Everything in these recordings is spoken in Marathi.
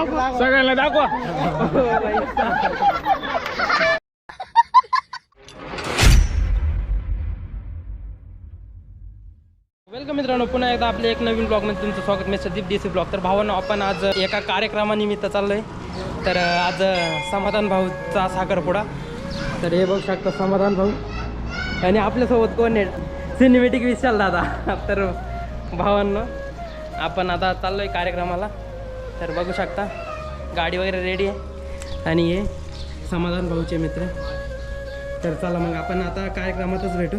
सगळ्यांना दाखवा. वेलकम मित्रांनो, पुन्हा एकदा आपल्या एक नवीन ब्लॉगमध्ये तुमचं स्वागत. मी संदीप DC ब्लॉग. तर भावांनो, आपण आज एका कार्यक्रमानिमित्त चाललोय. तर आज समाधान भाऊचा साखरपुडा. तर हे बघू शकता समाधान भाऊ आणि आपल्यासोबत कोण आहे, सिनेमॅटिक विशाल दादा. तर भावांनो, आपण आता चाललोय कार्यक्रमाला. तर बघू शकता गाडी वगैरे रेडी आहे आणि हे समाधान भाऊचे मित्र. तर चला मग आपण आता कार्यक्रमातच भेटू.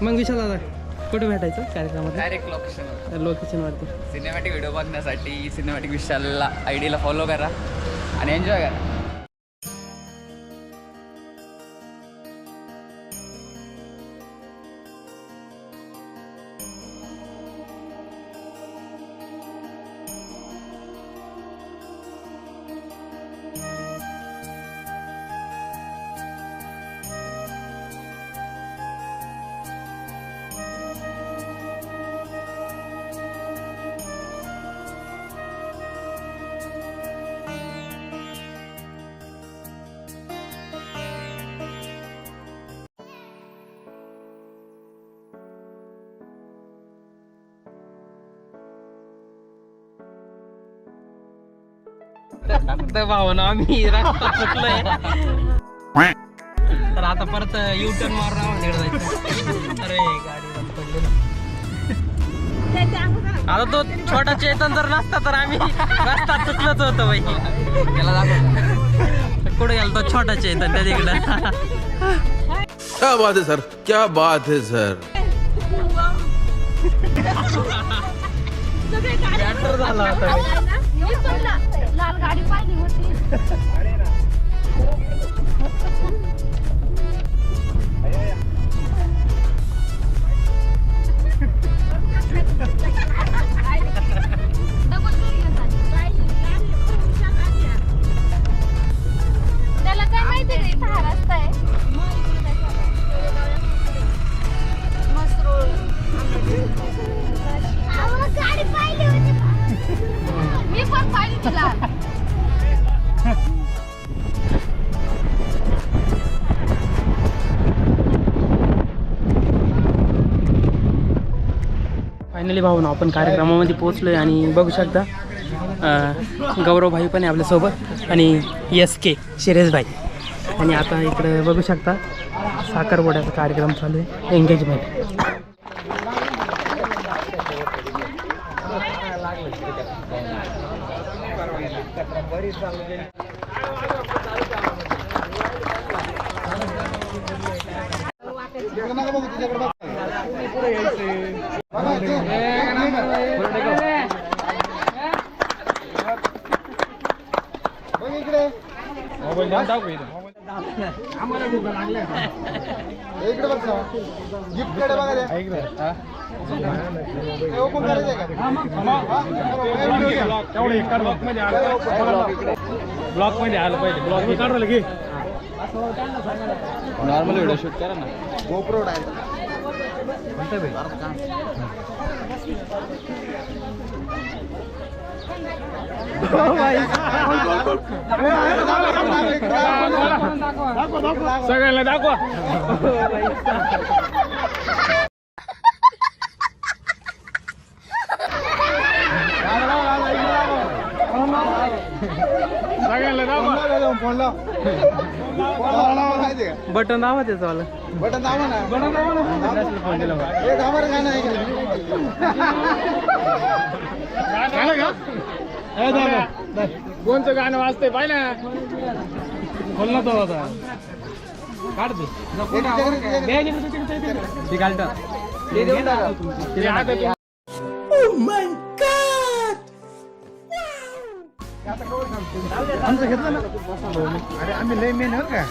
मग विशाल दादा, कुठे भेटायचं कार्यक्रमात? डायरेक्ट लोकेशनवरती. सिनेमॅटिक व्हिडिओ बघण्यासाठी सिनेमॅटिक विशालला आयडीला फॉलो करा आणि एन्जॉय करा. तर भावना आम्ही रस्ता चुकलोय. तर आता परत U-turn मारून आम्हाला तिकडे जायचं. अरे गाडी बंद पडली. आता तो छोटा चेतन जर नसता तर आम्ही रस्ता चुकलोच होतो बाई. त्याला दाखव कुठे गेला तो छोटा चेतन त्या तिकडं. क्या बात है सर, क्या बात है सर. झाला होता. लाल गाडी पाहिली होती. त्याला काय माहिती नाही, इथं हा रस्ता आहे. मसरूळ गाडी पाहिली होती. मी पण पाहिली तिला. फायनली भाऊ आपण कार्यक्रमामध्ये पोहोचलोय आणि बघू शकता गौरव भाई पण आहे आपल्यासोबत आणि SK शिरेश भाई. आणि आता इकडे बघू शकता साखरपुड्याचा कार्यक्रम चालू आहे, एंगेजमेंट. ब्लॉक मध्ये आलं पाहिजे. ब्लॉक मी काढलं की नॉर्मल व्हिडिओ शूट करा ना. गोप्रो डायरेक्ट सगळ्यांना दाखवा. सगळ्यांना दाखवा. बटन दाबा त्याचं वाला. बटन दाबा ना. फोन दिला मला. एक आम्हाला गाणं आहे गाणं का? कोणचं गाणं वाजतंय पाहिजे ना. बोल ना तो आता. काढ दे. ती घालतात. ते देऊन टाका. आमचं घेतलं ना. अरे आम्ही लय मेन हो का.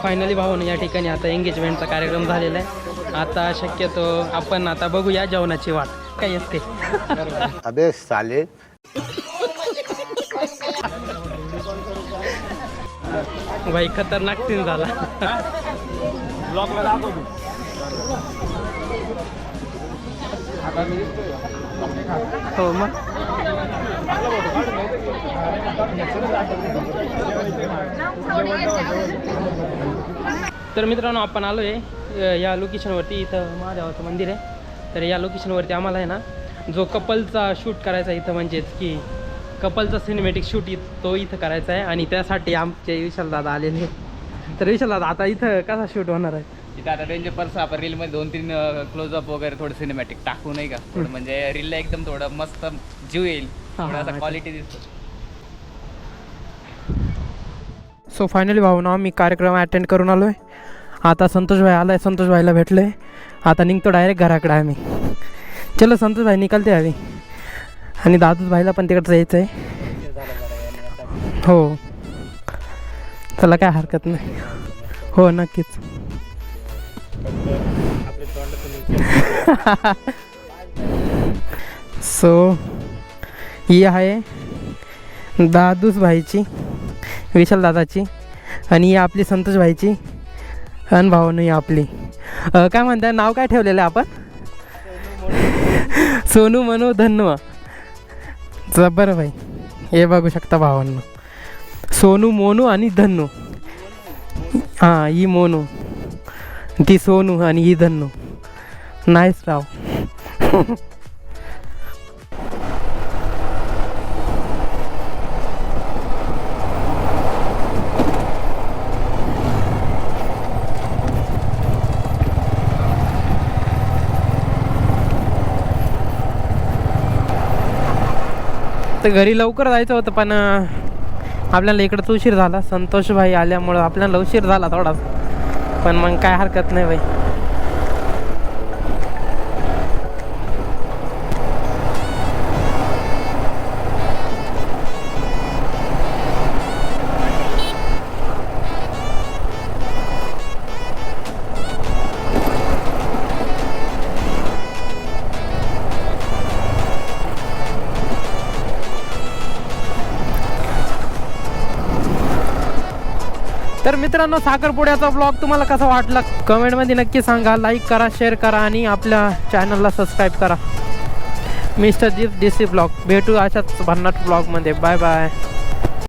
फायनली भाऊन या ठिकाणी आता एंगेजमेंटचा कार्यक्रम झालेला आहे. आता शक्यतो आपण आता बघूया जेवणाची वाट काय असते. अबे साले. भाई खतरनाक सीन झाला. हो मग तर मित्रांनो आपण आलो आहे या लोकेशनवरती. इथं महादेवाचं मंदिर आहे. तर या लोकेशनवरती आम्हाला आहे ना जो कपलचा शूट करायचा इथं, म्हणजेच की कपलचा सिनेमॅटिक शूट तो इथं करायचा आहे. आणि त्यासाठी आमचे विशाल दादा आलेले. तर विशाल दादा आता इथं कसा शूट होणार आहे? इथं आता रेंजर पर्स आपण रीलमध्ये 2-3 क्लोजअप वगैरे थोडं सिनेमॅटिक टाकू नाही का, थोडं म्हणजे रीलला एकदम थोडं मस्त जीव येईल, थोडासा क्वालिटी दिसतो. सो फायनली भाऊ ना आम्ही कार्यक्रम अटेंड करून आलो आहे. आता संतोष भाई आला आहे, संतोष भाईला भेटलो आहे. आता निघतो डायरेक्ट घराकडे आम्ही. चलो संतोष भाई निकालते आम्ही. आणि दादूच भाईला पण तिकडं जायचं आहे. हो चला काय हरकत नाही. हो नक्कीच. सो ही आहे दादूस भाईची, विशाल दादाची, आणि ही आपली संतोष भाईची, आणि भावानी आपली काय म्हणताय नाव काय ठेवलेलं आहे आपण? सोनू मनू धन्नू. जबर भाई हे बघू शकता भावांना, सोनू मोनू आणि धन्नू. हां ही मोनू, ती सोनू आणि ही धन्नू. नाईस राव. तर घरी लवकर जायचं होतं पण आपल्याला इकडंच उशीर झाला. संतोष भाई आल्यामुळं आपल्याला उशीर झाला थोडा, पण मग काय हरकत नाही भाई. तर मित्रांनो साखरपुड्याचा ब्लॉग तुम्हाला कसा वाटला कमेंटमध्ये नक्की सांगा. लाईक करा, शेअर करा आणि आपल्या चॅनलला सबस्क्राईब करा. Mister Deep DC blog. भेटू अशाच भन्नाट ब्लॉगमध्ये. Bye bye.